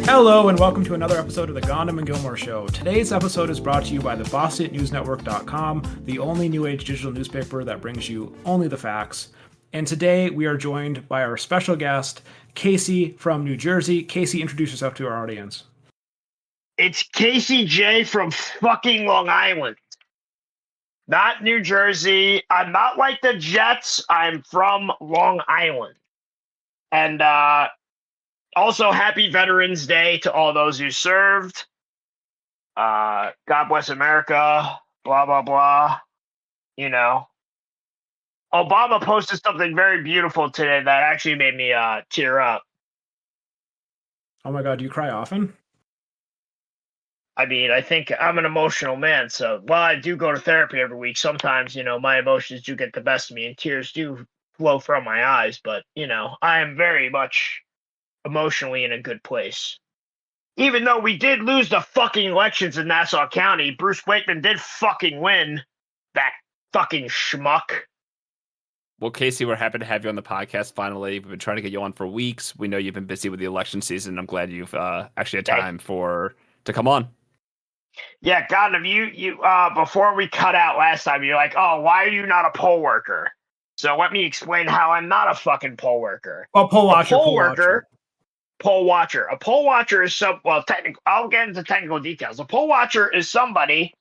Hello and welcome to another episode of the Gohndim and Gilmore Show. Today's episode is brought to you by the BostonNewsNetwork.com, the only new age digital newspaper that brings you only the facts. And today we are joined by our special guest, Casey from New Jersey. Casey, introduce yourself to our audience. It's Casey J from fucking Long Island, not New Jersey. I'm not like the Jets. I'm from Long Island. And also, happy Veterans Day to all those who served. God bless America, blah, blah, blah. You know. Obama posted something very beautiful today that actually made me tear up. Oh my God, do you cry often? I mean, I think I'm an emotional man, so while I do go to therapy every week, sometimes, my emotions do get the best of me and tears do flow from my eyes, but, I am very much emotionally in a good place. Even though we did lose the fucking elections in Nassau County, Bruce Wakeman did fucking win. That fucking schmuck. Well, Casey, we're happy to have you on the podcast finally. We've been trying to get you on for weeks. We know you've been busy with the election season. I'm glad you've actually had time to come on. Yeah, Gohndim, you before we cut out last time, you're like, oh, why are you not a poll worker? So let me explain how I'm not a fucking poll worker. Well, poll watcher. Poll watcher. A poll watcher is I'll get into technical details. A poll watcher is somebody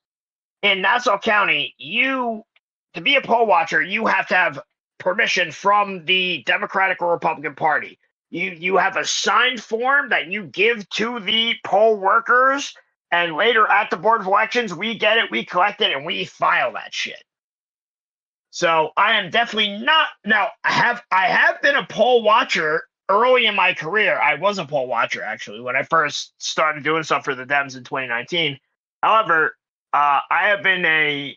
in Nassau County. To be a poll watcher, you have to have permission from the Democratic or Republican Party. You have a signed form that you give to the poll workers, and later at the Board of Elections, we get it, we collect it, and we file that shit. So I am definitely not. Now, I have been a poll watcher early in my career. I was a poll watcher, actually, when I first started doing stuff for the Dems in 2019. However, I have been a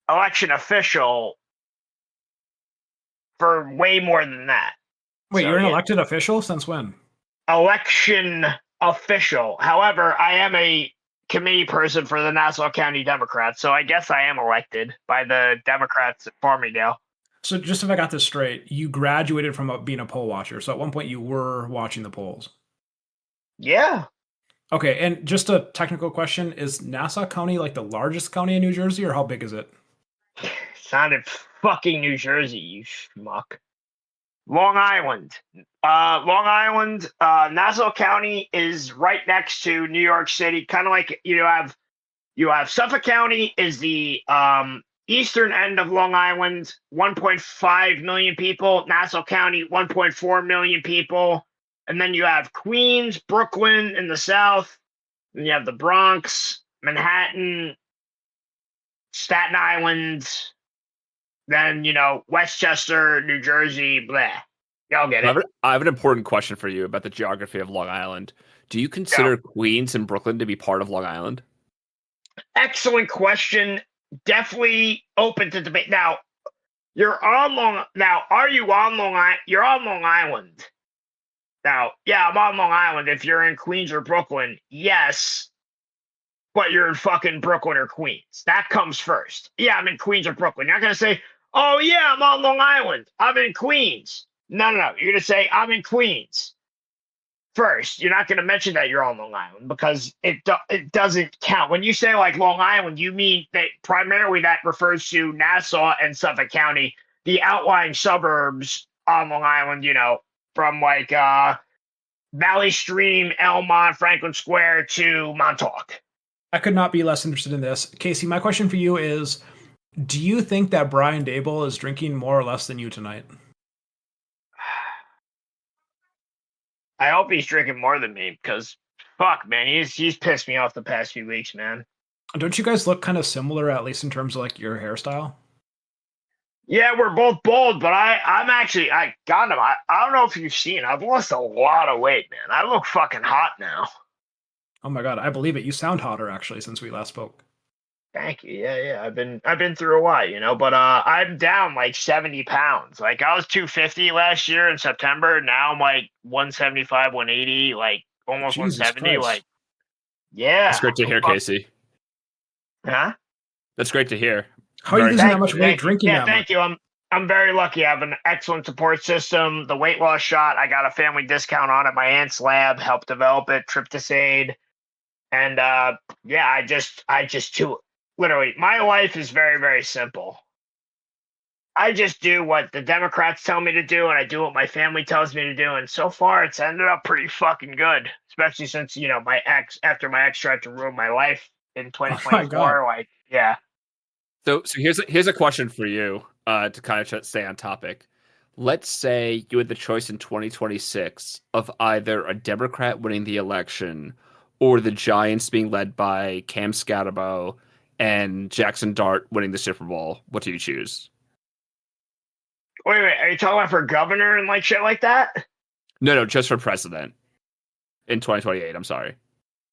election official for way more than that. Wait, you're an elected official? Since when? Election official. However, I am a committee person for the Nassau County Democrats, so I guess I am elected by the Democrats at Farmingdale. So just if I got this straight, you graduated from being a poll watcher. So at one point you were watching the polls. Yeah. Okay, and just a technical question, is Nassau County like the largest county in New Jersey, or how big is it? Sounded fucking New Jersey, you schmuck. Long Island. Nassau County is right next to New York City. Kind of like you have Suffolk County is the eastern end of Long Island, 1.5 million people. Nassau County, 1.4 million people. And then you have Queens, Brooklyn in the south. Then you have the Bronx, Manhattan, Staten Island. Then, Westchester, New Jersey, blah. Y'all get it. I have an important question for you about the geography of Long Island. Do you consider Queens and Brooklyn to be part of Long Island? Excellent question. Definitely open to debate. Now, are you on Long Island? You're on Long Island. Now, yeah, I'm on Long Island. If you're in Queens or Brooklyn, yes. But you're in fucking Brooklyn or Queens. That comes first. Yeah, I'm in Queens or Brooklyn. You're not going to say, oh, yeah, I'm on Long Island. I'm in Queens. No. You're going to say, I'm in Queens first. You're not going to mention that you're on Long Island because it doesn't count. When you say, like, Long Island, you mean that primarily that refers to Nassau and Suffolk County, the outlying suburbs on Long Island, from, like, Valley Stream, Elmont, Franklin Square to Montauk. I could not be less interested in this. Casey, my question for you is, do you think that Brian Daboll is drinking more or less than you tonight? I hope he's drinking more than me because, fuck, man, he's pissed me off the past few weeks, man. Don't you guys look kind of similar, at least in terms of, like, your hairstyle? Yeah, we're both bald, but I'm actually, Gohndim, I don't know if you've seen, I've lost a lot of weight, man. I look fucking hot now. Oh my God, I believe it. You sound hotter, actually, since we last spoke. Thank you. Yeah. I've been through a lot, but I'm down like 70 pounds. Like I was 250 last year in September. Now I'm like 175, 180, like almost Jesus 170. Christ. Like, yeah. That's great to hear, Casey. Huh? That's great to hear. How are you losing that much weight drinking that much? Thank you. I'm very lucky. I have an excellent support system. The weight loss shot, I got a family discount on it. My aunt's lab helped develop it, tryptosade. And yeah, I just do literally my life is very, very simple. I just do what the Democrats tell me to do, and I do what my family tells me to do. And so far, it's ended up pretty fucking good, especially since, after my ex tried to ruin my life in Oh my 2024. God. Like, yeah. So here's a question for you to kind of stay on topic. Let's say you had the choice in 2026 of either a Democrat winning the election or the Giants being led by Cam Scatterbo and Jackson Dart winning the Super Bowl. What do you choose? Wait, are you talking about for governor and like shit like that? No, just for president in 2028. I'm sorry.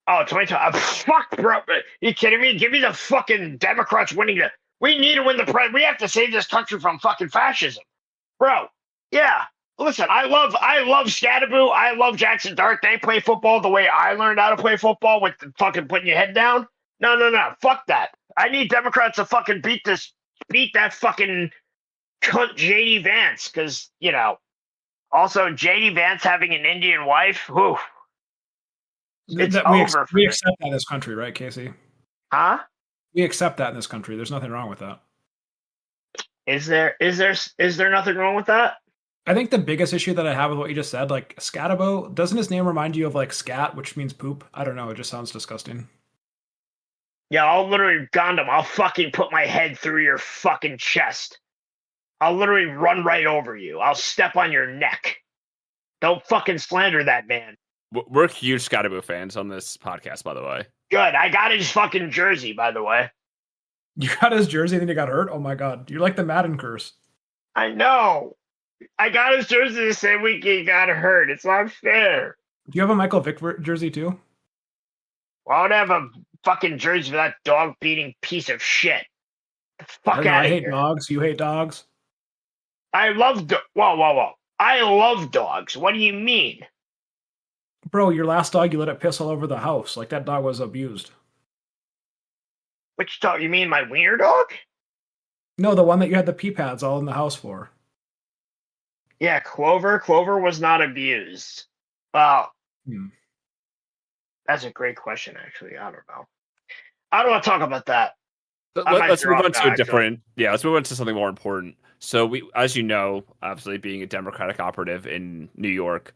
Oh, 2020. Fuck, bro. Are you kidding me? Give me the fucking Democrats winning the. We need to win the president. We have to save this country from fucking fascism. Bro, yeah. Listen, I love Scatterbo. I love Jackson Dart. They play football the way I learned how to play football with the fucking putting your head down. No. Fuck that. I need Democrats to fucking beat that fucking cunt JD Vance. Because, also JD Vance having an Indian wife. Whew. It's over. We accept that in this country, right, Casey? Huh? We accept that in this country. There's nothing wrong with that. Is there nothing wrong with that? I think the biggest issue that I have with what you just said, like Scatterbo, doesn't his name remind you of like scat, which means poop? I don't know. It just sounds disgusting. Yeah, I'll literally Gohndim. I'll fucking put my head through your fucking chest. I'll literally run right over you. I'll step on your neck. Don't fucking slander that man. We're huge Scatterbo fans on this podcast, by the way. Good. I got his fucking jersey, by the way. You got his jersey and then you got hurt? Oh my God. You're like the Madden curse. I know. I got his jersey the same week he got hurt. It's not fair. Do you have a Michael Vick jersey too? Well, I would have a fucking jersey for that dog-beating piece of shit. Fuck out of here. I hate dogs. You hate dogs? I love whoa. I love dogs. What do you mean? Bro, your last dog, you let it piss all over the house. Like that dog was abused. Which dog? You mean my wiener dog? No, the one that you had the pee pads all in the house for. Yeah, Clover. Clover was not abused. Well, that's a great question, actually. I don't know. I don't want to talk about that. Let's move on to a different. Yeah, let's move on to something more important. So we, as you know, obviously being a Democratic operative in New York,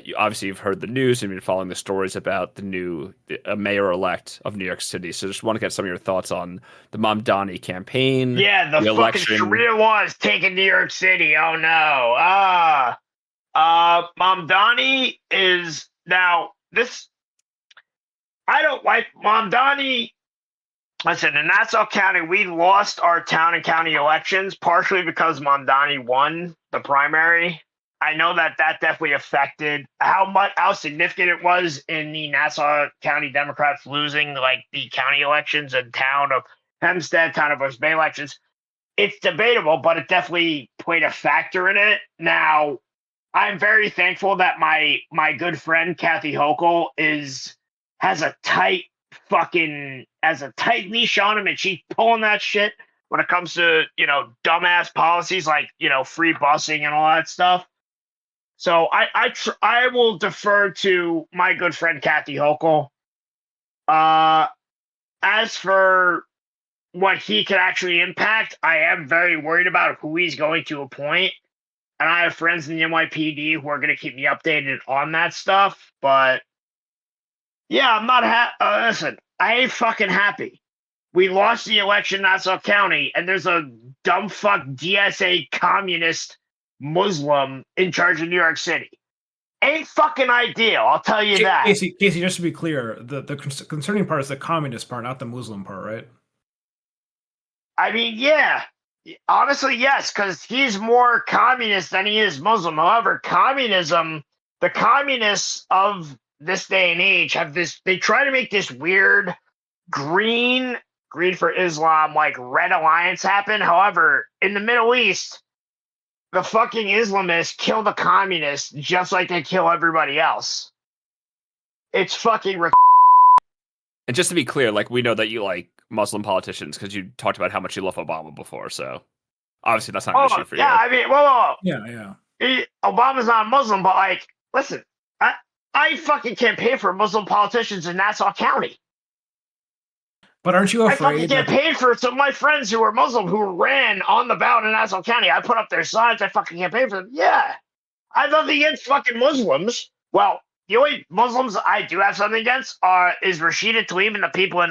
you've heard the news and been following the stories about the new mayor-elect of New York City. So just want to get some of your thoughts on the Mamdani campaign. Yeah, the fucking election. Sharia law is taking New York City. Oh no. Mamdani is now this. I don't like Mamdani. Listen, in Nassau County, we lost our town and county elections partially because Mamdani won the primary. I know that definitely affected how significant it was in the Nassau County Democrats losing like the county elections and town of Hempstead, town of West Bay elections. It's debatable, but it definitely played a factor in it. Now, I'm very thankful that my good friend Kathy Hochul has a tight leash on him, and she's pulling that shit when it comes to dumbass policies like free busing and all that stuff. So I will defer to my good friend Kathy Hochul. As for what he could actually impact, I am very worried about who he's going to appoint, and I have friends in the NYPD who are going to keep me updated on that stuff. But yeah, I'm not listen, I ain't fucking happy. We lost the election in Nassau County, and there's a dumb fuck DSA communist Muslim in charge of New York City. Ain't fucking ideal, I'll tell you that. Casey, just to be clear, the concerning part is the communist part, not the Muslim part, right? I mean, yeah. Honestly, yes, because he's more communist than he is Muslim. However, the communists of this day and age they try to make this weird green for Islam, like red alliance happen. However, in the Middle East, the fucking Islamists kill the communists just like they kill everybody else. It's fucking And just to be clear, like we know that you like Muslim politicians because you talked about how much you love Obama before, so. Obviously, that's not an issue for you. I mean, whoa. Yeah. Obama's not Muslim, but like, listen, I fucking campaign for Muslim politicians in Nassau County. But aren't you I fucking afraid that campaigned for some of my friends who are Muslim who ran on the ballot in Nassau County. I put up their signs. I fucking campaigned for them. Yeah. I have nothing against fucking Muslims. Well, the only Muslims I do have something against is Rashida Tlaib and the people in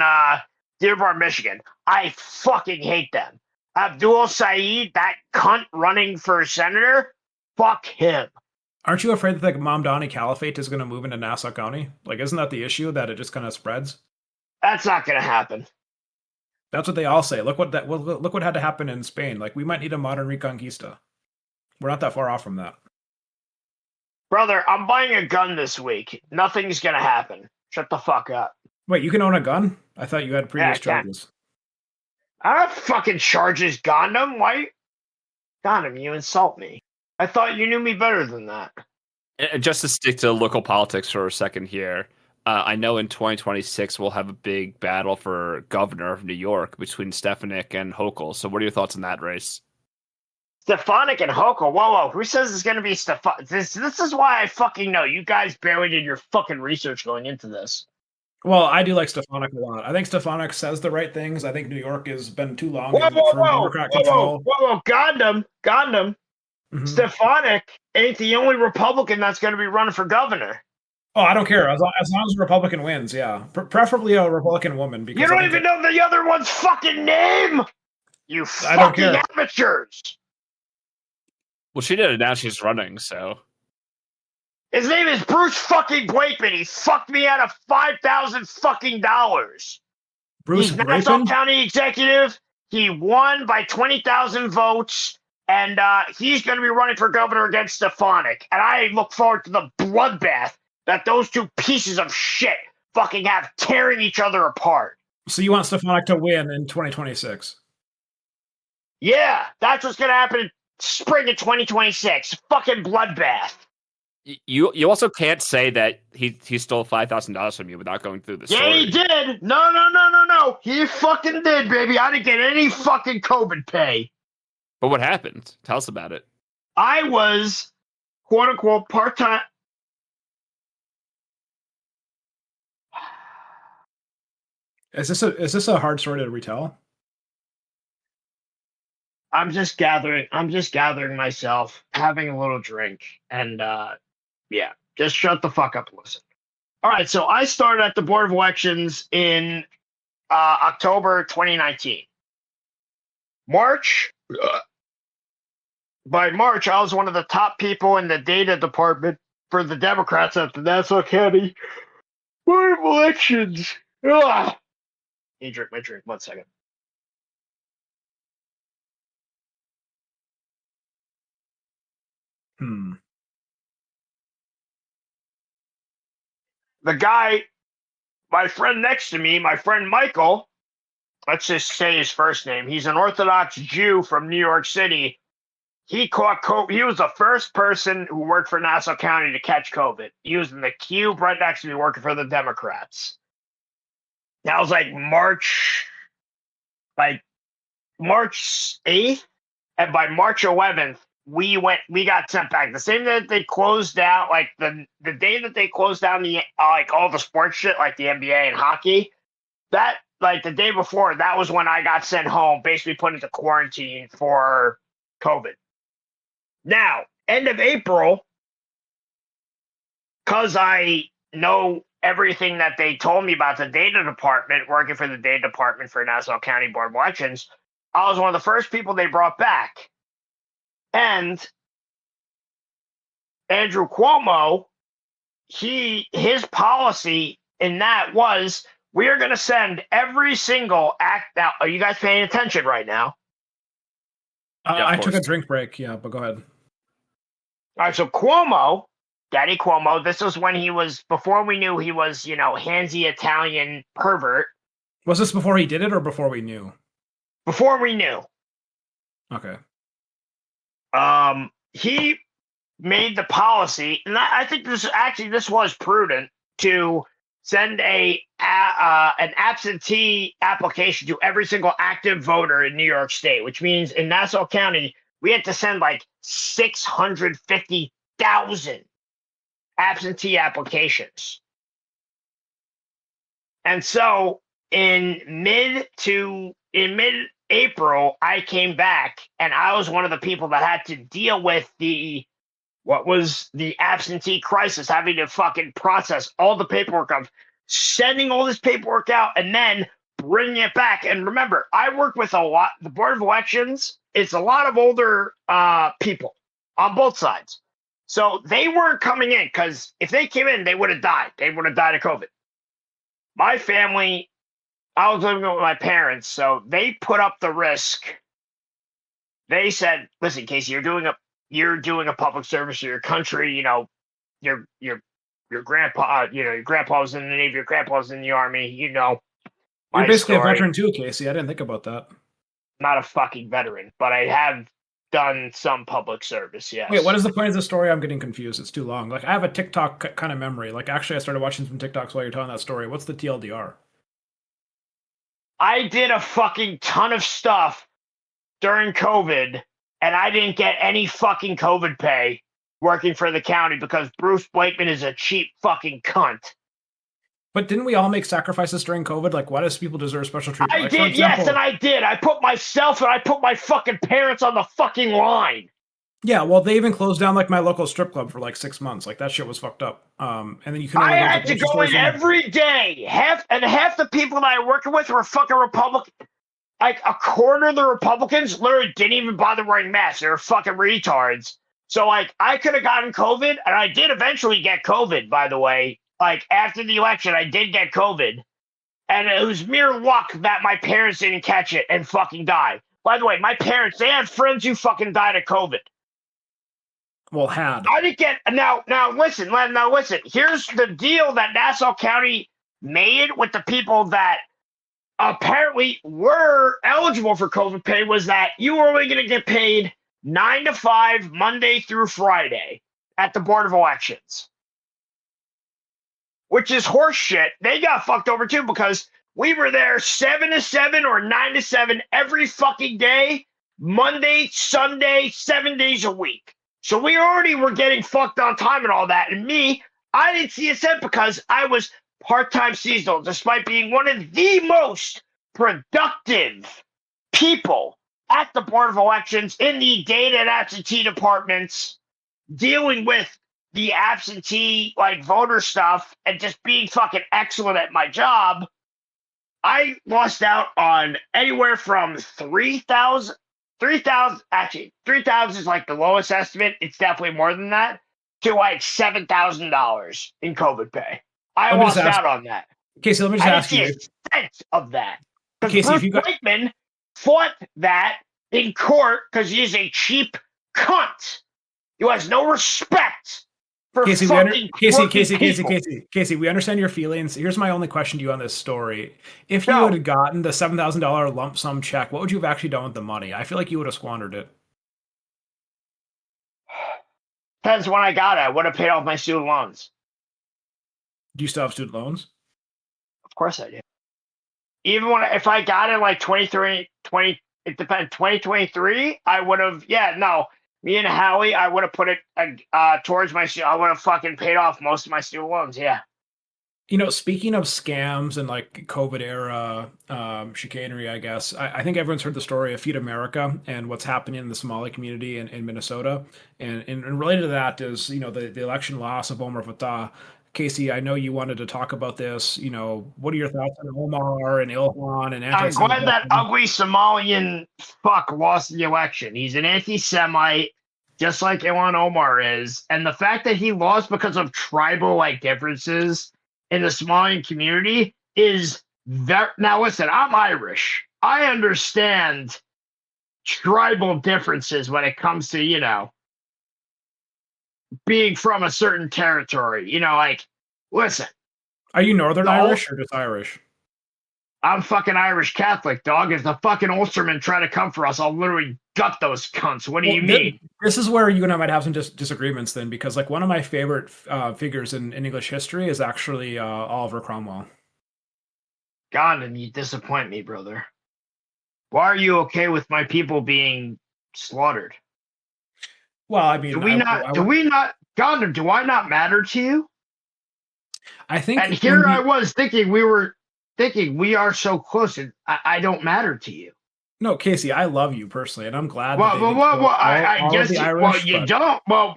Dearborn, Michigan. I fucking hate them. Abdul Saeed, that cunt running for senator, fuck him. aren't you afraid that the Mamdani Caliphate is going to move into Nassau County? Like, isn't that the issue, that it just kind of spreads? That's not going to happen. That's what they all say. Look what had to happen in Spain. Like, we might need a modern Reconquista. We're not that far off from that. Brother, I'm buying a gun this week. Nothing's going to happen. Shut the fuck up. Wait, you can own a gun? I thought you had previous charges. I don't have fucking charges, Gohndim. Why? Gohndim, you insult me. I thought you knew me better than that. And just to stick to local politics for a second here, I know in 2026 we'll have a big battle for governor of New York between Stefanik and Hochul. So what are your thoughts on that race? Stefanik and Hochul? Whoa. Who says it's going to be Stefanik? This is why I fucking know. You guys barely did your fucking research going into this. Well, I do like Stefanik a lot. I think Stefanik says the right things. I think New York has been too long from Democrat control. Whoa, Gohndim. Mm-hmm. Stefanik ain't the only Republican that's going to be running for governor. Oh, I don't care. As long as a Republican wins, yeah. Preferably a Republican woman. Because you don't even know the other one's fucking name? You fucking amateurs. Well, she did announce she's running, so... His name is Bruce fucking Bleeping. He fucked me out of $5,000 fucking dollars. Bruce He's Nassau County executive. He won by 20,000 votes, and he's going to be running for governor against Stefanik. And I look forward to the bloodbath that those two pieces of shit fucking have, tearing each other apart. So you want Stefanik to win in 2026? Yeah, that's what's going to happen in spring of 2026. Fucking bloodbath. You also can't say that he stole $5,000 from you without going through the story. Yeah, he did. No. He fucking did, baby. I didn't get any fucking COVID pay. But what happened? Tell us about it. I was, quote unquote, part-time. Is this a hard story to retell? I'm just gathering myself, having a little drink, and yeah, just shut the fuck up and listen. All right, so I started at the Board of Elections in October 2019. By March, I was one of the top people in the data department for the Democrats at the Nassau County Board of Elections. Ugh. Let me drink my drink. 1 second. The guy, my friend next to me, my friend Michael, let's just say his first name. He's an Orthodox Jew from New York City. He caught COVID. He was the first person who worked for Nassau County to catch COVID. He was in the cube right next to me working for the Democrats. That was like March 8th. And by March 11th, we got sent back. The same day that they closed down, like the day that they closed down the like all the sports shit, like the NBA and hockey, that like the day before, that was when I got sent home, basically put into quarantine for COVID. Now, end of April, because I know everything that they told me about the data department, working for the data department for Nassau County Board of Elections, I was one of the first people they brought back. And Andrew Cuomo, his policy in that was, we are going to send every single act. Now, are you guys paying attention right now? Yeah, I took a drink break, yeah, but go ahead. All right, so Cuomo, Daddy Cuomo, this was when he was, before we knew he was, handsy Italian pervert. Was this before he did it or before we knew? Before we knew. Okay. He made the policy, and I think this was prudent, to send an absentee application to every single active voter in New York State, which means in Nassau County, we had to send like 650,000 absentee applications. And so in mid-April, I came back and I was one of the people that had to deal with what was the absentee crisis, having to fucking process all the paperwork of sending all this paperwork out and then bringing it back. And remember, I work with the Board of Elections. It's a lot of older people on both sides. So they weren't coming in because if they came in, they would have died. They would have died of COVID. My family, I was living with my parents, so they put up the risk. They said, listen, Casey, you're doing a public service to your country. You know, your grandpa, your grandpa was in the Navy, your grandpa was in the Army, You're basically a veteran too, Casey. I didn't think about that. Not a fucking veteran, but I have done some public service, yes. Wait, what is the point of the story? I'm getting confused. It's too long. Like, I have a TikTok kind of memory. Like, actually, I started watching some TikToks while you're telling that story. What's the TLDR? I did a fucking ton of stuff during COVID, and I didn't get any fucking COVID pay working for the county because Bruce Blakeman is a cheap fucking cunt. But didn't we all make sacrifices during COVID? Like, why does people deserve special treatment? I did, yes, and I did. I put myself and I put my fucking parents on the fucking line. Yeah, well, they even closed down like my local strip club for like 6 months. Like, that shit was fucked up. And then you couldn't. I had to go in every day. Half the people that I working with were fucking Republican. Like a quarter of the Republicans literally didn't even bother wearing masks. They were fucking retards. So like, I could have gotten COVID, and I did eventually get COVID, by the way. Like, after the election, I did get COVID. And it was mere luck that my parents didn't catch it and fucking die. By the way, my parents, they had friends who fucking died of COVID. Well, had. I didn't get... Now, listen. Here's the deal that Nassau County made with the people that apparently were eligible for COVID pay was that you were only going to get paid 9 to 5, Monday through Friday at the Board of Elections. Which is horse shit. They got fucked over too because we were there 7 to 7 or 9 to 7 every fucking day, Monday, Sunday, 7 days a week. So we already were getting fucked on time and all that. And me, I didn't see a cent because I was part-time seasonal, despite being one of the most productive people at the Board of Elections in the data and absentee departments, dealing with the absentee like voter stuff and just being fucking excellent at my job. I lost out on anywhere from 3,000, actually 3,000 is like the lowest estimate. It's definitely more than that, to like $7,000 in COVID pay. I lost out on that. Casey, let me just ask you. I didn't see a cent of that. Casey, Bruce Blakeman fought that in court because he's a cheap cunt who has no respect for Casey, fucking Casey, we understand your feelings. Here's my only question to you on this story. If you had gotten the $7,000 lump sum check, what would you have actually done with the money? I feel like you would have squandered it. Depends when I got it. I would have paid off my student loans. Do you still have student loans? Of course I do. Even if I got it like 2023, I would have, me and Howie, I would have put it towards I would have fucking paid off most of my student loans, yeah. You know, speaking of scams and like COVID era chicanery, I guess, I think everyone's heard the story of Feed America and what's happening in the Somali community in Minnesota. And related to that is, the election loss of Omar Fateh. Casey, I know you wanted to talk about this. What are your thoughts on Omar and Ilhan and I'm glad that ugly Somalian fuck lost the election. He's an anti-Semite, just like Ilhan Omar is. And the fact that he lost because of tribal differences in the Somalian community is very... Now listen, I'm Irish. I understand tribal differences when it comes to, being from a certain territory. Listen. Are you Northern Irish or just Irish? I'm fucking Irish Catholic, dog. If the fucking Ulstermen try to come for us, I'll literally gut those cunts. What do you mean? This is where you and I might have some disagreements then, because like one of my favorite figures in English history is actually Oliver Cromwell. Gohndim, you disappoint me, brother. Why are you okay with my people being slaughtered? Well, I mean, Do we not, Gohndim, do I not matter to you? I think, and here I was thinking we are so close, and I don't matter to you. No, Casey, I love you personally, and I'm glad. I guess you don't. Well,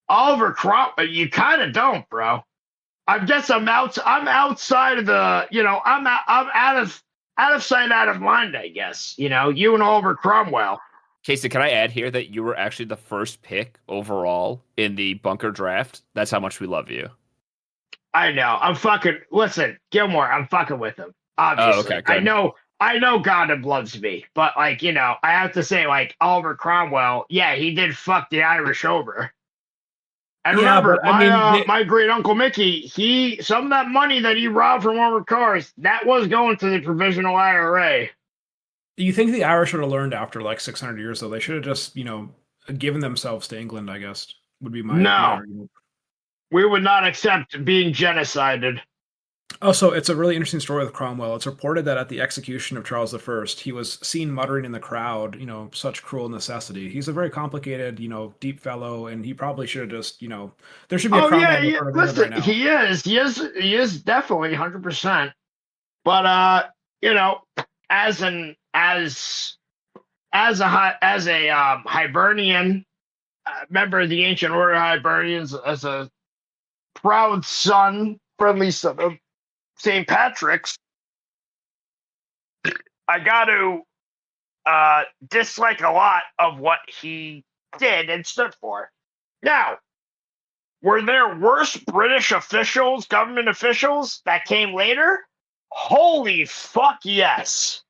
Oliver Cromwell, you kind of don't, bro. I guess I'm outside of the. I'm out of sight, out of mind. I guess you and Oliver Cromwell. Casey, can I add here that you were actually the first pick overall in the bunker draft? That's how much we love you. I know. Listen, Gilmore, I'm fucking with him. Obviously. Oh, okay, good. I know Gohndim loves me, but I have to say, Oliver Cromwell, yeah, he did fuck the Irish over. And remember, my great uncle Mickey, some of that money that he robbed from armored cars, that was going to the provisional IRA. You think the Irish would have learned after 600 years, though? They should have just, given themselves to England, I guess, would be my argument. We would not accept being genocided. Oh, so it's a really interesting story with Cromwell. It's reported that at the execution of Charles I, he was seen muttering in the crowd, such cruel necessity. He's a very complicated, deep fellow, and he probably should have just, there should be a Cromwell listen, right now. He is definitely 100%. But as a Hibernian, member of the ancient order of Hibernians, as a proud son, friendly son of St. Patrick's, I got to dislike a lot of what he did and stood for. Now, were there worse British officials, government officials that came later? Holy fuck, yes.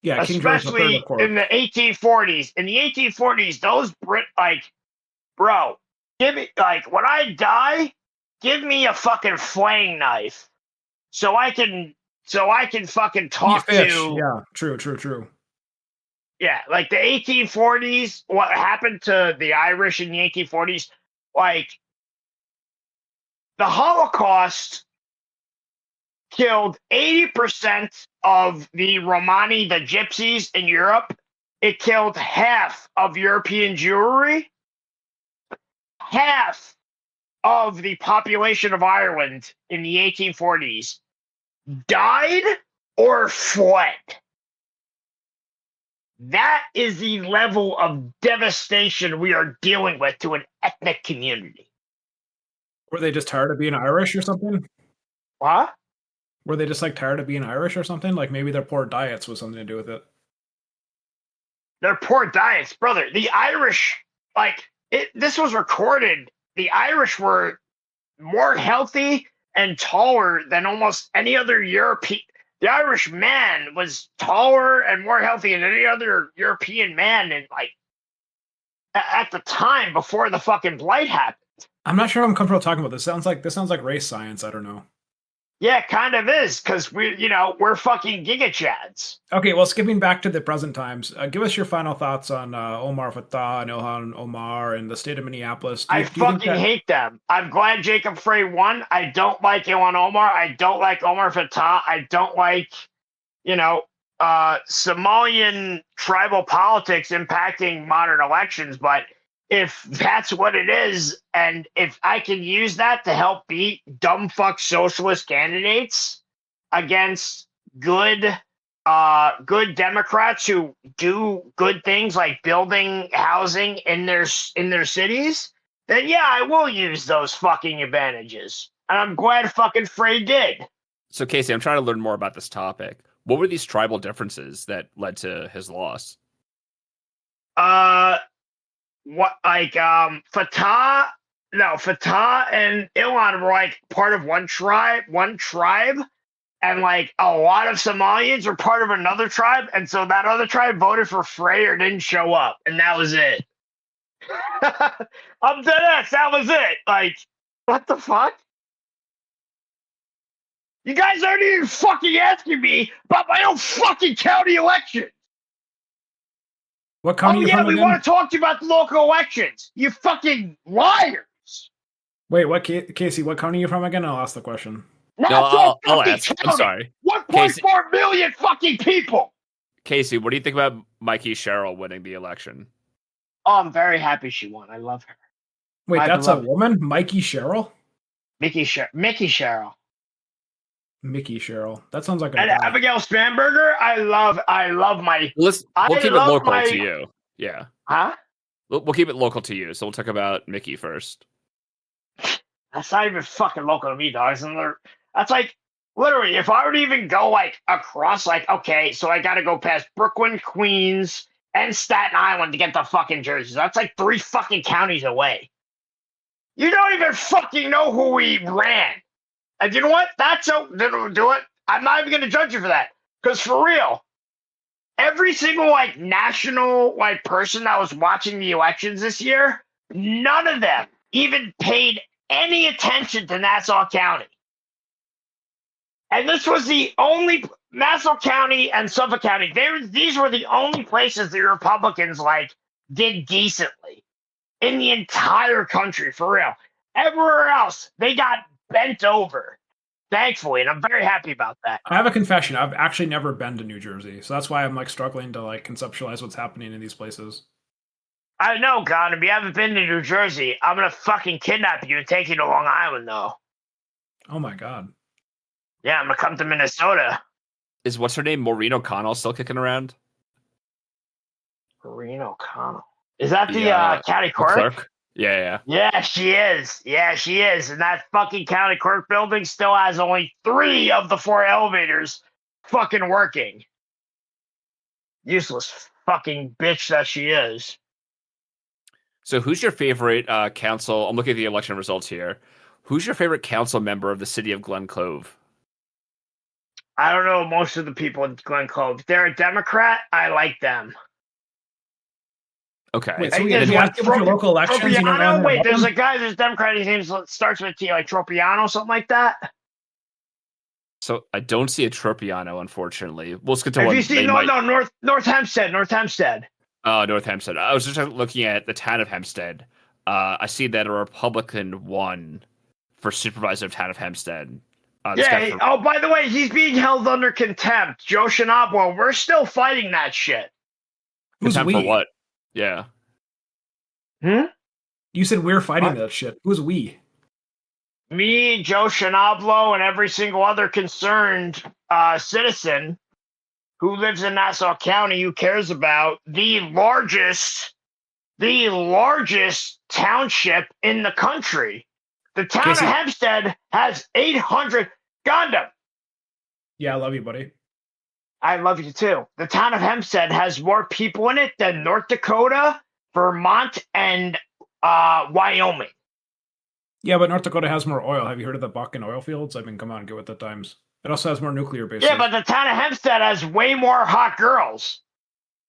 Yeah, especially in the 1840s. In the 1840s, those bro, give me, when I die, give me a fucking flaying knife so I can fucking talk to. Yeah, true. Yeah, the 1840s, what happened to the Irish in the 1840s, the Holocaust killed 80% of the Romani, the gypsies in Europe. It killed half of European Jewry. Half of the population of Ireland in the 1840s died or fled. That is the level of devastation we are dealing with to an ethnic community. Were they just tired of being Irish or something? What? Were they just tired of being Irish or something? Maybe their poor diets was something to do with it. Their poor diets, brother. The Irish, this was recorded. The Irish were more healthy and taller than almost any other European. The Irish man was taller and more healthy than any other European man, and at the time before the fucking blight happened. I'm not sure I'm comfortable talking about this. This sounds like race science. I don't know. Yeah, it kind of is, because we're fucking gigachads. Okay, well, skipping back to the present times, give us your final thoughts on Omar Fateh and Ilhan Omar and the state of Minneapolis. I fucking hate them. I'm glad Jacob Frey won. I don't like Ilhan Omar. I don't like Omar Fateh. I don't like, Somalian tribal politics impacting modern elections, but if that's what it is, and if I can use that to help beat dumb fuck socialist candidates against good Democrats who do good things like building housing in their cities, then yeah, I will use those fucking advantages. And I'm glad fucking Frey did. So Casey, I'm trying to learn more about this topic. What were these tribal differences that led to his loss? Fateh and Ilhan were part of one tribe, and a lot of Somalians were part of another tribe, and so that other tribe voted for Frey or didn't show up, and that was it. I'm dead ass, that was it. What the fuck? You guys aren't even fucking asking me about my own fucking county election. What county Oh you yeah, from we again? want to talk to you about the local elections. You fucking liars. Wait, what, Casey? What county are you from again? I'll ask the question. Nassau I'll fucking ask. I'm county. sorry. 1.4 million fucking people. Casey, what do you think about Mikey Sherrill winning the election? Oh, I'm very happy she won. I love her. Wait, My that's beloved. a woman? Mickey Sherrill? Mickey Sherrill. Mickey Sherrill. That sounds like a And guy. Abigail Strandberger, I love my. We'll keep it love local my- to you. Yeah. Huh? We'll keep it local to you. So we'll talk about Mickey first. That's not even fucking local to me, dog. That's like literally, if I were to even go like across, like, okay, so I got to go past Brooklyn, Queens, and Staten Island to get to fucking Jersey. That's like 3 fucking counties away. You don't even fucking know who we ran. And you know what? Didn't do it. I'm not even going to judge you for that. Because for real, every single like national like person that was watching the elections this year, none of them even paid any attention to Nassau County. And this was the only Nassau County and Suffolk County. These were the only places the Republicans like did decently in the entire country, for real. Everywhere else, they got bent over, thankfully, and I'm very happy about that. I have a confession. I've actually never been to New Jersey, so that's why I'm like struggling to like conceptualize what's happening in these places. I know, God, if you haven't been to New Jersey, I'm gonna fucking kidnap you and take you to Long Island, though. Oh my god. Yeah, I'm gonna come to Minnesota. Is what's her name, Maureen O'Connell, still kicking around? Maureen O'Connell. Is that the county clerk? Yeah. Yeah, she is. Yeah, she is. And that fucking county clerk building still has only 3 of the 4 elevators fucking working. Useless fucking bitch that she is. So who's your favorite council? I'm looking at the election results here. Who's your favorite council member of the city of Glen Cove? I don't know most of the people in Glen Cove. If they're a Democrat, I like them. Okay. Wait, so Hey, we there's have what, local elections. You know, Tropiano? Wait, there's them? a guy, there's a Democrat, his name starts with a T, like Tropiano, something like that. So I don't see a Tropiano, unfortunately. We'll skip to Have one. you seen North Hempstead? North Hempstead. North Hempstead. I was just looking at the town of Hempstead. I see that a Republican won for supervisor of town of Hempstead. Yeah. Oh, by the way, he's being held under contempt. Joe Shinabwa. We're still fighting that shit. Who's contempt we? for what? Yeah. You said we're fighting What? that shit. Who's we? Me, Joe Shinablo, and every single other concerned citizen who lives in Nassau County who cares about the largest township in the country. The town Casey. of Hempstead has 800. Gohndim. Yeah, I love you, buddy. I love you too. The town of Hempstead has more people in it than North Dakota, Vermont, and Wyoming. Yeah, but North Dakota has more oil. Have you heard of the Bakken oil fields? I mean, come on, get with the times. It also has more nuclear bases. Yeah, but the town of Hempstead has way more hot girls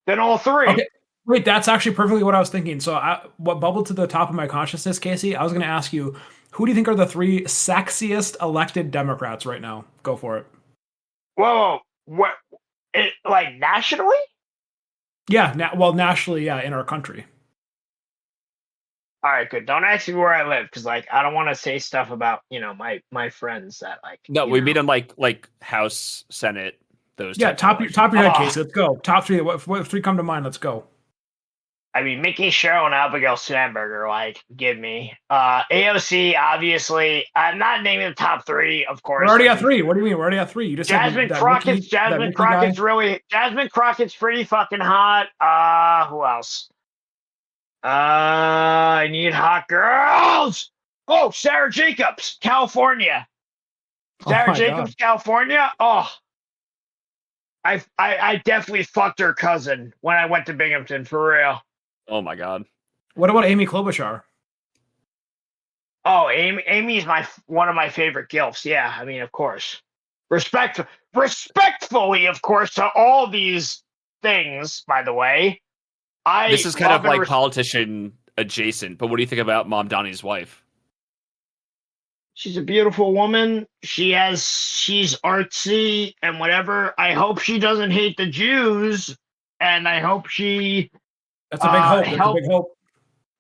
than all 3. Okay. Wait, that's actually perfectly what I was thinking. So what bubbled to the top of my consciousness, Casey, I was going to ask you, who do you think are the 3 sexiest elected Democrats right now? Go for it. Whoa, what? Like nationally? Yeah, nationally, yeah, in our country. All right, good. Don't ask me where I live because, like, I don't want to say stuff about my friends that like. No, we meet in like House, Senate, those. Yeah, top of your head, Oh. Casey. Let's go. Top 3. What 3 come to mind? Let's go. I mean, Mickey Sherrill and Abigail Sandberger, like, give me. AOC, obviously. I'm not naming the top 3, of course. We're already at 3. What do you mean? We're already at 3. You just Jasmine said Crockett's Mickey guy. Jasmine Crockett's pretty fucking hot. Who else? I need hot girls. Oh, Sarah Jacobs, California. Oh Sarah my Jacobs, California. Oh, I definitely fucked her cousin when I went to Binghamton, for real. Oh my god. What about Amy Klobuchar? Oh, Amy's one of my favorite gilfs. Yeah, I mean, of course. Respectfully, of course, to all these things, by the way. This is kind of like politician adjacent, but what do you think about Mamdani's wife? She's a beautiful woman. She's artsy and whatever. I hope she doesn't hate the Jews, and I hope she. That's a big hope. That's a big hope.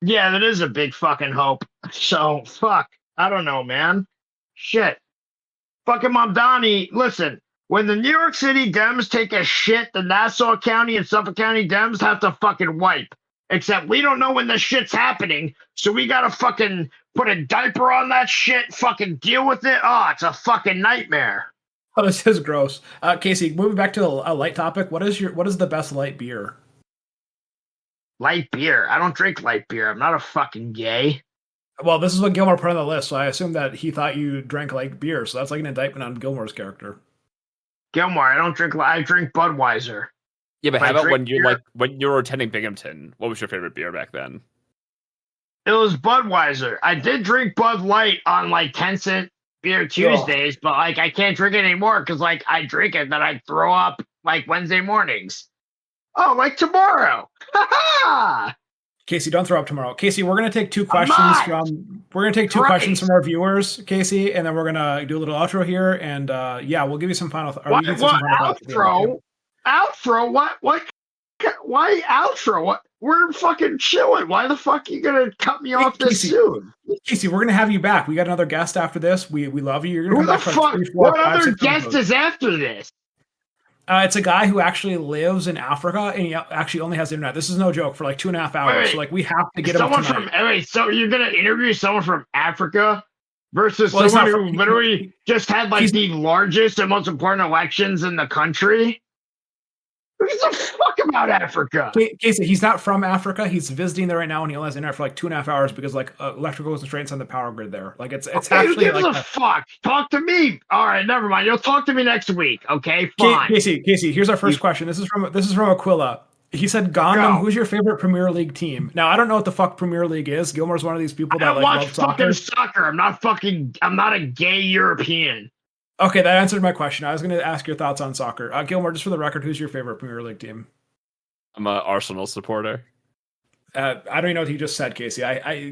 Yeah, that is a big fucking hope. So fuck. I don't know, man. Shit. Fucking Mamdani. Listen, when the New York City Dems take a shit, the Nassau County and Suffolk County Dems have to fucking wipe. Except we don't know when the shit's happening, so we gotta fucking put a diaper on that shit, fucking deal with it. Oh, it's a fucking nightmare. Oh, this is gross. Casey, moving back to a light topic, what is the best light beer? Light beer. I don't drink light beer. I'm not a fucking gay. Well, this is what Gilmore put on the list, so I assume that he thought you drank light beer, so that's like an indictment on Gilmore's character. Gilmore, I drink Budweiser. Yeah, but how about when you were attending Binghamton? What was your favorite beer back then? It was Budweiser. I did drink Bud Light on like 10-cent beer Tuesdays, but like I can't drink it anymore because like I drink it, then I throw up like Wednesday mornings. Oh, like tomorrow. Casey, don't throw up tomorrow. Casey, we're gonna take two questions from our viewers, Casey, and then we're gonna do a little outro here, and we'll give you some final. Outro? Outro? What? Why outro? What? We're fucking chilling. Why the fuck are you gonna cut me off this soon? Casey, we're gonna have you back. We got another guest after this. We love you. You're gonna come back for 3, 4, what 5, other guest is after this? It's a guy who actually lives in Africa, and he actually only has internet. This is no joke, for like 2.5 hours. Wait, so like we have to get him tonight. So you're gonna interview someone from Africa versus someone who literally just had like the largest and most important elections in the country? Who gives a fuck about Africa? Casey, he's not from Africa. He's visiting there right now, and he only has internet for like 2.5 hours because like electrical constraints on the power grid there. Like it's actually who gives a fuck? Talk to me. All right, never mind. You'll talk to me next week. Okay, fine. Casey, here's our first question. This is from Aquila. He said, Gohndim, who's your favorite Premier League team? Now, I don't know what the fuck Premier League is. Gilmore's one of these people that like love fucking soccer. I'm not a gay European. Okay, that answered my question. I was going to ask your thoughts on soccer. Gilmore, just for the record, who's your favorite Premier League team? I'm an Arsenal supporter. I don't even know what he just said, Casey.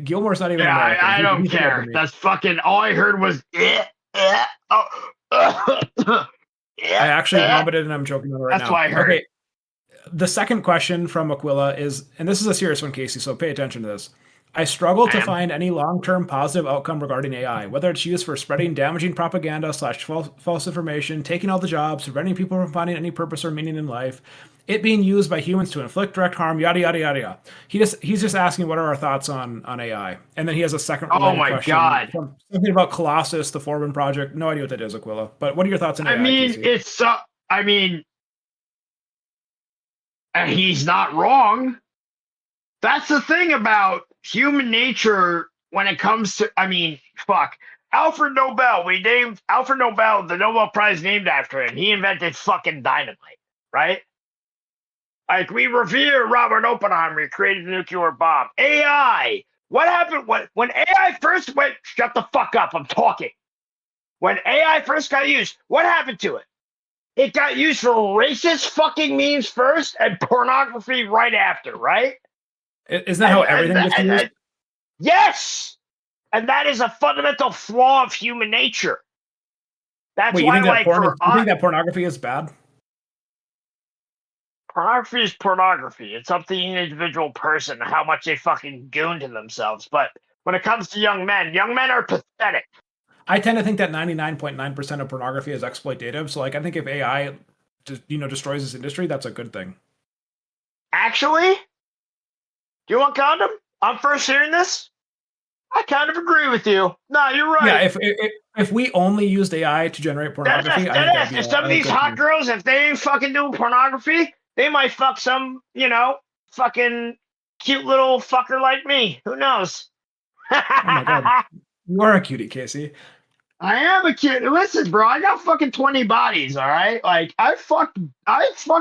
Gilmore's not even American. I don't care. That's fucking all I heard was I actually vomited, and I'm choking on it right now. That's why I heard. Okay, the second question from Aquila is, and this is a serious one, Casey, so pay attention to this. I struggle to find any long-term positive outcome regarding AI, whether it's used for spreading damaging propaganda / false information, taking all the jobs, preventing people from finding any purpose or meaning in life, it being used by humans to inflict direct harm, yada, yada, yada, yada. He's just asking what are our thoughts on AI. And then he has a second question. God. Something about Colossus, the Foreman project. No idea what that is, Aquila. But what are your thoughts on AI, Casey? He's not wrong. That's the thing about human nature when it comes to, Alfred Nobel. We named Alfred Nobel the Nobel Prize named after him. He invented fucking dynamite, right? Like, we revere Robert Oppenheimer. He created the nuclear bomb. AI. What happened when AI first went? Shut the fuck up. I'm talking. When AI first got used, what happened to it? It got used for racist fucking memes first and pornography right after, right? Isn't that how everything gets used? Yes! And that is a fundamental flaw of human nature. That's why, you think that pornography is bad? Pornography is pornography. It's up to the individual person how much they fucking goon to themselves. But when it comes to young men are pathetic. I tend to think that 99.9% of pornography is exploitative. So, like, I think if AI, destroys this industry, that's a good thing. Actually, do you want Gohndim? I'm first hearing this. I kind of agree with you. No, you're right. Yeah, if we only used AI to generate pornography, if some of these hot girls, if they ain't fucking doing pornography, they might fuck some, fucking cute little fucker like me. Who knows? Oh my God. You are a cutie, Casey. I am a cutie. Listen, bro, I got fucking 20 bodies, all right? Like, I fucked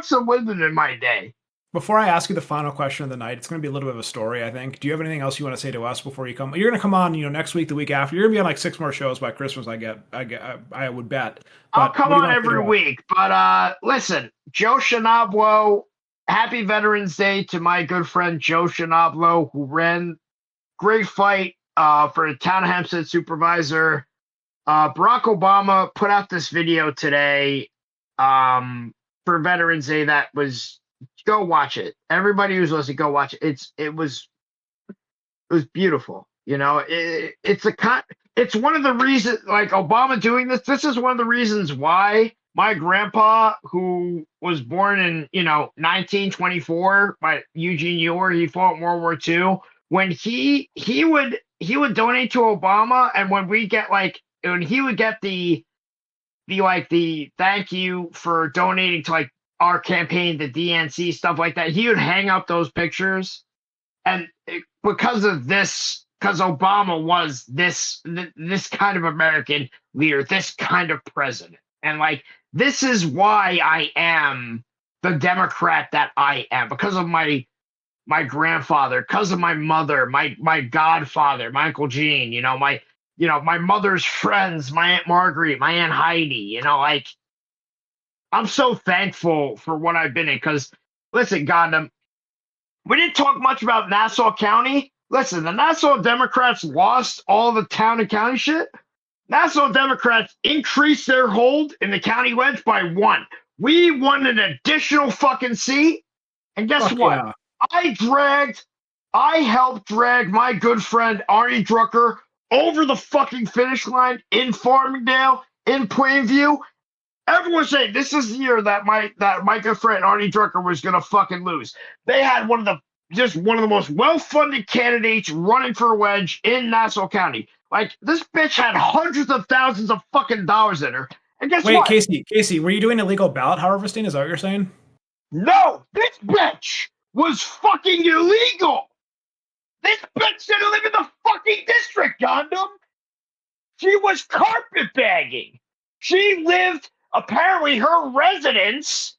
some women in my day. Before I ask you the final question of the night, it's going to be a little bit of a story, I think. Do you have anything else you want to say to us before you come? You're going to come on, next week, the week after. You're going to be on like 6 more shows by Christmas, I would bet. But I'll come on every week. But listen, Joe Shinablo, happy Veterans Day to my good friend Joe Shinablo, who ran great fight for the town of Hempstead supervisor. Barack Obama put out this video today for Veterans Day that was, go watch it. Everybody who's listening, go watch it. It was beautiful. You know, it's one of the reasons, like Obama doing this is one of the reasons why my grandpa, who was born in, 1924 by Eugene Ewer, he fought in World War II. When he would donate to Obama, and when he would get the thank you for donating to like our campaign, the DNC, stuff like that, he would hang up those pictures. And because Obama was this kind of American leader, this kind of president. And like, this is why I am the Democrat that I am, because of my grandfather, because of my mother, my godfather, my Uncle Gene, my mother's friends, my Aunt Marguerite, my Aunt Heidi, like, I'm so thankful for what I've been in. Because, listen, Gohndim, we didn't talk much about Nassau County. Listen, the Nassau Democrats lost all the town and county shit. Nassau Democrats increased their hold in the county ledge by 1. We won an additional fucking seat. And guess what? Yeah. I helped drag my good friend Arnie Drucker over the fucking finish line in Farmingdale, in Plainview. Everyone's saying this is the year that my good friend Arnie Drucker was gonna fucking lose. They had one of the most well-funded candidates running for a wedge in Nassau County. Like, this bitch had hundreds of thousands of fucking dollars in her. And guess what? Wait, Casey, were you doing illegal ballot harvesting? Is that what you're saying? No, this bitch was fucking illegal. This bitch didn't live in the fucking district, Gohndim. She was carpetbagging. She lived, apparently, her residence,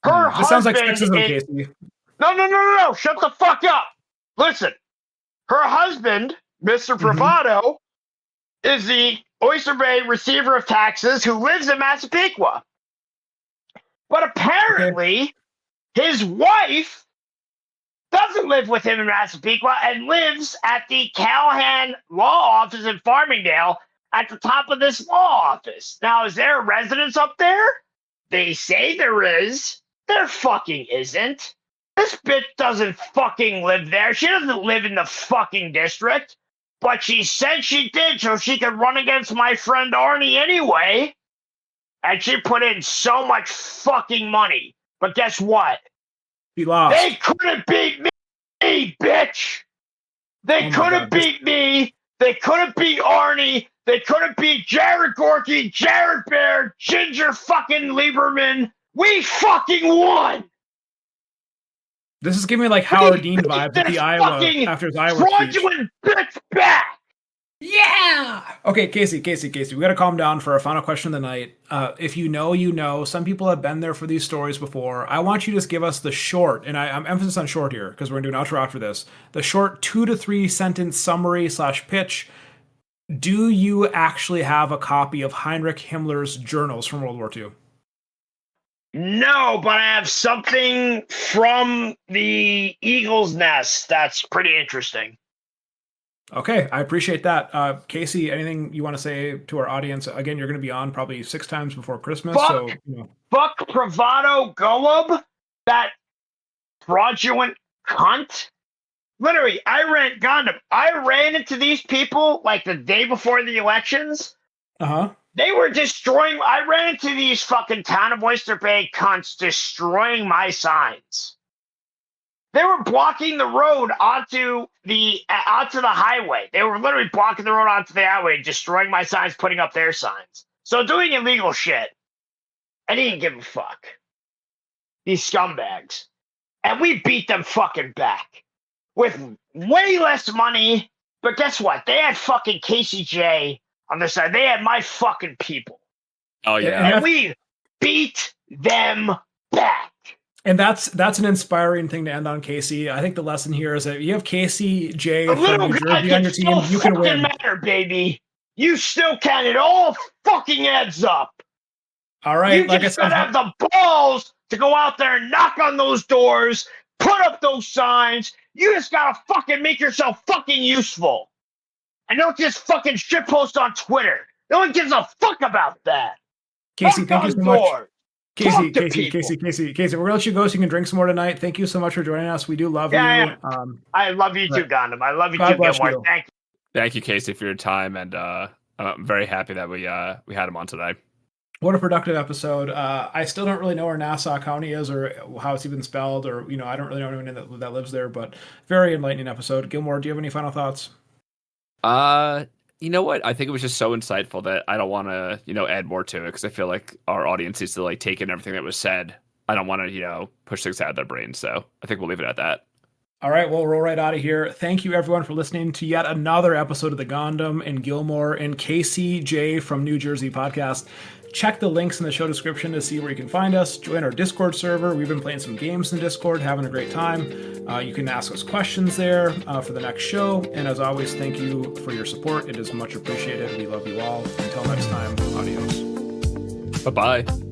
her husband. This sounds like sexism, Casey. No. Shut the fuck up. Listen, her husband, Mr. Bravado, is the Oyster Bay receiver of taxes who lives in Massapequa. But apparently, his wife doesn't live with him in Massapequa and lives at the Callahan Law Office in Farmingdale at the top of this law office. Now, is there a residence up there? They say there is. There fucking isn't. This bitch doesn't fucking live there. She doesn't live in the fucking district. But she said she did so she could run against my friend Arnie anyway. And she put in so much fucking money. But guess what? She lost. They couldn't beat me, bitch. They couldn't beat me. They couldn't beat Arnie. They couldn't beat Jared Gorky, Jared Baird, Ginger fucking Lieberman. We fucking won. This is giving me like Howard Dean vibes with the Iowa after his Iowa fraudulent bitch back. Yeah. Okay, Casey, we got to calm down for our final question of the night. If you know, you know. Some people have been there for these stories before. I want you to just give us the short, and I'm emphasis on short here because we're going to do an outro after this. The short 2 to 3 sentence summary / pitch. Do you actually have a copy of Heinrich Himmler's journals from World War II? No, but I have something from the Eagle's Nest that's pretty interesting. Okay, I appreciate that. Casey, anything you want to say to our audience? Again, you're going to be on probably 6 times before Christmas. Fuck Bravado Golub, that fraudulent cunt. Literally, I ran into these people like the day before the elections. Uh-huh. They were destroying. I ran into these fucking town of Oyster Bay cunts destroying my signs. They were blocking the road onto the highway. They were literally blocking the road onto the highway, destroying my signs, putting up their signs. So doing illegal shit. I didn't give a fuck. These scumbags. And we beat them fucking back. With way less money. But guess what? They had fucking Casey J on their side. They had my fucking people. Oh, yeah. And we beat them back. And that's an inspiring thing to end on, Casey. I think the lesson here is that you have Casey J from New Jersey on your team. You can win. Matter, baby. You still can. It all fucking adds up. All right. You just gotta have the balls to go out there and knock on those doors, put up those signs. You just gotta fucking make yourself fucking useful. And don't just fucking shitpost on Twitter. No one gives a fuck about that. Casey, Knock thank you on so much. doors. Casey, Talk to Casey, people. Casey, we're gonna let you go so you can drink some more tonight. Thank you so much for joining us. We do love you. Yeah. I love you too, Right. Gohndim. I love you God too, bless Gilmore. you. Thank you. Thank you, Casey, for your time, and I'm very happy that we had him on today. What a productive episode. I still don't really know where Nassau County is or how it's even spelled, or I don't really know anyone that lives there, but very enlightening episode. Gilmore, do you have any final thoughts? You know what? I think it was just so insightful that I don't want to, add more to it because I feel like our audience needs to take in everything that was said. I don't want to, push things out of their brains. So I think we'll leave it at that. All right, we'll roll right out of here. Thank you, everyone, for listening to yet another episode of the Gohndim and Gilmore and Casey J from New Jersey podcast. Check the links in the show description to see where you can find us. Join our Discord server. We've been playing some games in Discord, having a great time. You can ask us questions there for the next show. And as always, thank you for your support. It is much appreciated. We love you all. Until next time, adios. Bye-bye.